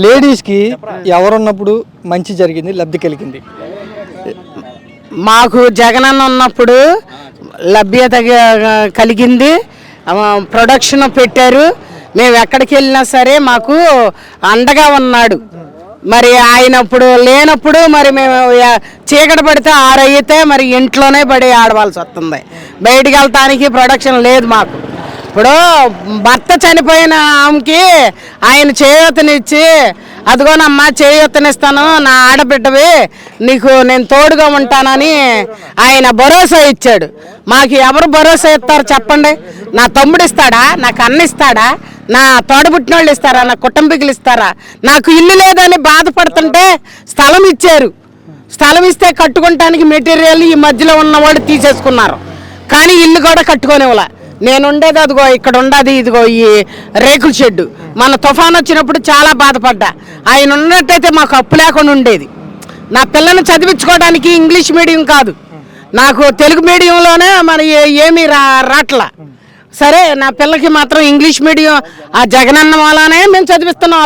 లేడీస్కి ఎవరున్నప్పుడు మంచి జరిగింది, లబ్ధి కలిగింది? మాకు జగనన్న ఉన్నప్పుడు లభ్యత కలిగింది, ప్రొడక్షన్ పెట్టారు. మేము ఎక్కడికి వెళ్ళినా సరే మాకు అండగా ఉన్నాడు. మరి ఆయన ఇప్పుడు లేనప్పుడు మరి మేము చీకటి పడితే 6 అయితే మరి ఇంట్లోనే పడి ఆడవలసి వస్తుంది. బయటికి వెళ్తానికి ప్రొడక్షన్ లేదు మాకు. ఇప్పుడు భర్త చనిపోయిన ఆమెకి ఆయన చేయూతనిచ్చి, అదిగోనమ్మా చేయూతనిస్తాను, నా ఆడబిడ్డవి, నీకు నేను తోడుగా ఉంటానని ఆయన భరోసా ఇచ్చాడు. మాకు ఎవరు భరోసా ఇస్తారు చెప్పండి? నా తమ్ముడు ఇస్తాడా? నాకు అన్న ఇస్తాడా? నా తోడబుట్టిన వాళ్ళు ఇస్తారా? నా కుటుంబీకులు ఇస్తారా? నాకు ఇల్లు లేదని బాధపడుతుంటే స్థలం ఇచ్చారు. స్థలం ఇస్తే కట్టుకోవటానికి మెటీరియల్ ఈ మధ్యలో ఉన్నవాళ్ళు తీసేసుకున్నారు. కానీ ఇల్లు కూడా కట్టుకోనివ్వలే. నేను ఉండేది అదిగో ఇక్కడ ఉండదు, ఇదిగో ఈ రేకుల షెడ్డు. మన తుఫాన్ వచ్చినప్పుడు చాలా బాధపడ్డా. ఆయన ఉన్నట్టయితే మాకు అప్పు లేకుండా ఉండేది. నా పిల్లని చదివించుకోవడానికి ఇంగ్లీష్ మీడియం కాదు, నాకు తెలుగు మీడియంలోనే మరి ఏమీ రాట్లా. సరే, నా పిల్లకి మాత్రం ఇంగ్లీష్ మీడియం ఆ జగనన్న వల్లనే మేము చదివిస్తున్నాం.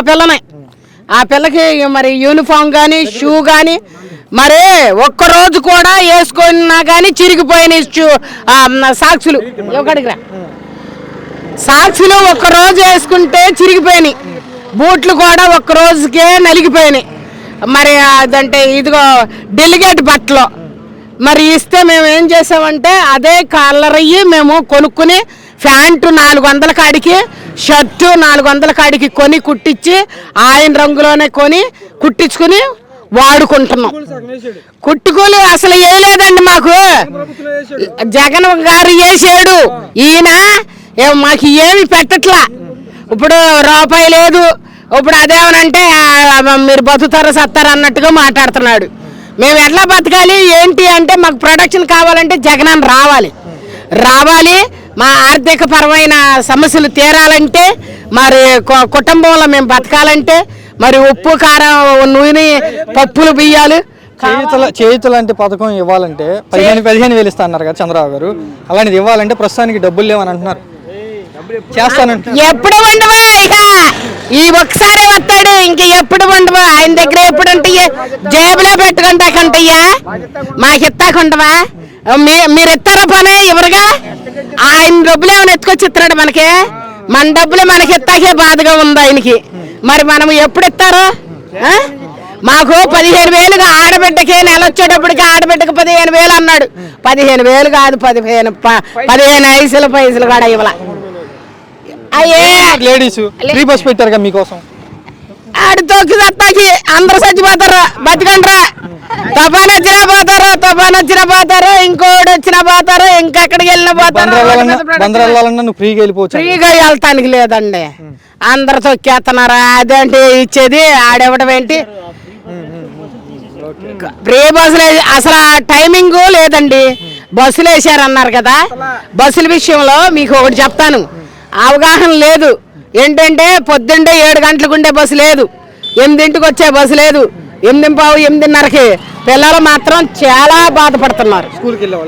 ఆ పిల్లకి మరి యూనిఫామ్ కానీ షూ కానీ మరి ఒక్కరోజు కూడా వేసుకున్నా కానీ చిరిగిపోయిన సాక్సులు సాక్సులు ఒక్కరోజు వేసుకుంటే చిరిగిపోయినాయి. బూట్లు కూడా ఒక్కరోజుకే నలిగిపోయినాయి. మరి అదంటే ఇదిగో డెలిగేట్ బట్టలు మరి ఇస్తే మేము ఏం చేసామంటే అదే కలర్ అయ్యి మేము కొనుక్కుని ప్యాంటు 400 కాడికి, షర్టు 400 కాడికి కొని కుట్టించి ఆయన రంగులోనే కొని కుట్టించుకుని వాడుకుంటున్నాం. కుట్టుకోలు అసలు వేయలేదండి మాకు, జగన్ గారు వేసాడు. ఈయన మాకు ఏమి పెట్టట్లా. ఇప్పుడు రూపాయి లేదు. ఇప్పుడు అదేమనంటే మీరు బతుకుతారా సత్తారా అన్నట్టుగా మాట్లాడుతున్నాడు. మేము ఎట్లా బతకాలి ఏంటి అంటే మాకు ప్రొడక్షన్ కావాలంటే జగనన్న రావాలి. మా ఆర్థిక పరమైన సమస్యలు తీరాలంటే, మరి కుటుంబంలో మేము బతకాలంటే, మరి ఉప్పు కారం నూనె పప్పులు బియ్యాలు చేయుత లాంటి పథకం ఇవ్వాలంటే 15,000 ఇస్తా అన్నారు కదా చంద్రబాబు గారు. అలాంటిది ఇవ్వాలంటే ప్రస్తుతానికి డబ్బులు లేవని అంటున్నారు. చేస్తానంటే ఎప్పుడు ఉండవా? ఇక ఈ ఒక్కసారి వస్తాడు, ఇంక ఎప్పుడు ఉండవా? ఆయన దగ్గర ఎప్పుడు ఉంటాయి? జేబులో పెట్టుకుంటాకంటయ్యా, మాకు ఇస్తాకుండవా? మీరు ఇస్తారా? పని ఎవరుగా ఆయన డబ్బులు ఏమైనా ఎత్తుకొచ్చి ఇస్తున్నాడు మనకి? మన డబ్బులు మనకి ఇస్తాకే బాధగా ఉంది ఆయనకి. మరి మనం ఎప్పుడు ఇస్తారు? మాకు 15,000 ఆడబిడ్డకి నెల వచ్చేటప్పటికి ఆడబిడ్డకి 15,000 అన్నాడు. 15,000 కాదు, 15 పైసలు కూడా ఇవ్వాల. లేడీస్ ఫ్రీ బస్ పెట్టారు మీకోసం. ఆడు తొక్కి సత్తాకి అందరు చచ్చిపోతారు, బతికండ్రా. తుఫాన్ వచ్చినా పోతారు, ఇంకోటి వచ్చినా పోతారు, ఇంకెక్కడికి వెళ్ళినా పోతారు. ఫ్రీగా వెళ్తానికి లేదండి, అందరు తొక్కేస్తున్నారా? అదేంటి ఇచ్చేది? ఆడేవడం ఏంటి? ఫ్రీ బస్సులు అసలు టైమింగ్ లేదండి. బస్సులు వేసారన్నారు కదా, బస్సుల విషయంలో మీకు ఒకటి చెప్తాను, అవగాహన లేదు. ఏంటంటే పొద్దుండే 7 గంటలకు ఉండే బస్సు లేదు, 8ంటికి వచ్చే బస్సు లేదు, 8:15, 8:30కి. పిల్లలు మాత్రం చాలా బాధపడుతున్నారు.